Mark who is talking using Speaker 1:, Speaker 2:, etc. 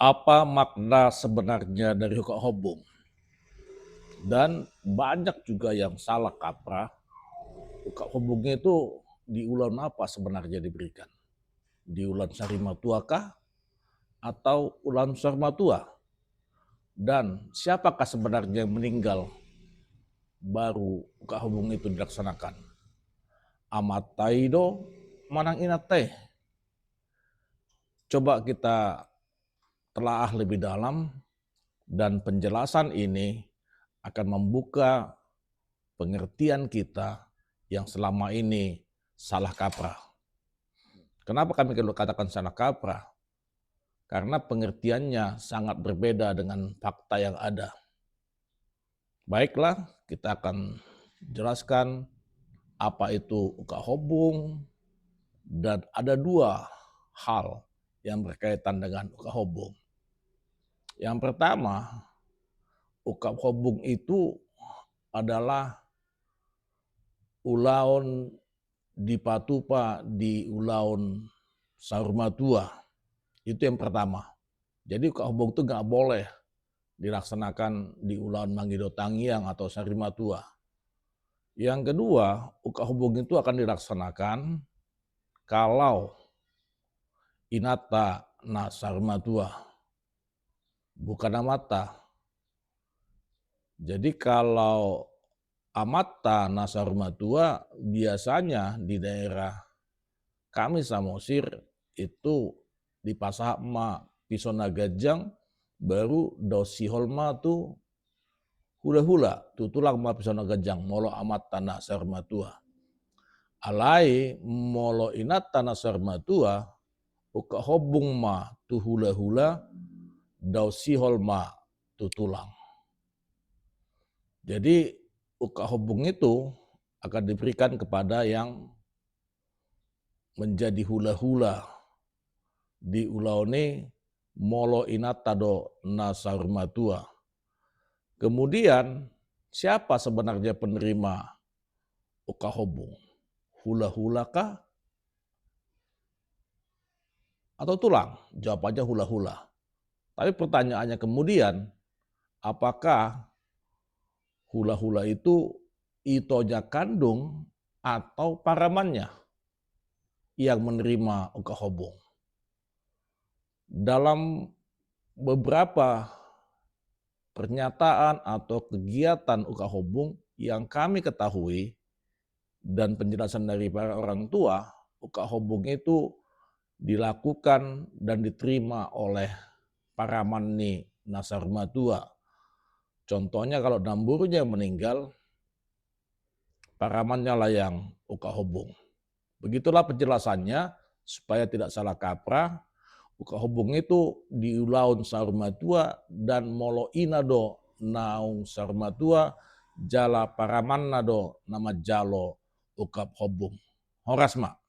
Speaker 1: Apa makna sebenarnya dari hobong? Dan banyak juga yang salah kaprah, hobongnya itu di ulan apa sebenarnya diberikan? Di ulan Sarimatua kah? Atau ulan Sarmatua? Dan siapakah sebenarnya yang meninggal baru hobong itu dilaksanakan? Amat taido manang inate. Coba kita telaah lebih dalam dan penjelasan ini akan membuka pengertian kita yang selama ini salah kaprah. Kenapa kami katakan salah kaprah? Karena pengertiannya sangat berbeda dengan fakta yang ada. Baiklah, kita akan jelaskan apa itu hobong, dan ada dua hal yang berkaitan dengan hobong. Yang pertama, hobong itu adalah ulaun di patupa di ulaun Sarumatua. Itu yang pertama. Jadi hobong itu nggak boleh dilaksanakan di ulaun Manggido Tangiang atau Sarimatua. Yang kedua, hobong itu akan dilaksanakan kalau inata na Sarimatua, bukan amata. Jadi kalau amata na Sarimatua biasanya di daerah kami Samosir itu di Pasahma Pisona Gajang baru dosi holma tu hula-hula tutulang ma Pisona Gajang molo amat tanah Sarmatua. Alai molo inat tanah Sarmatua uka hobung ma tu hula-hula dosi holma tutulang. Jadi uka hobung itu akan diberikan kepada yang menjadi hula-hula di ulaone molo inatado na Sarmatua. Kemudian siapa sebenarnya penerima hobong? Hula-hula kah atau tulang? Jawabannya hula-hula. Tapi pertanyaannya kemudian, apakah hula-hula itu itoja kandung atau paramannya yang menerima hobong? Dalam beberapa pernyataan atau kegiatan hobong yang kami ketahui dan penjelasan dari para orang tua, hobong itu dilakukan dan diterima oleh para manni Nasarmatua. Contohnya kalau namburunya meninggal, paramannya lah yang hobong. Begitulah penjelasannya supaya tidak salah kaprah. Hobong itu di ulaun Sarmatua dan molo inado naung Sarmatua jala paraman nado nama jalo ukap hobong. Horas mak.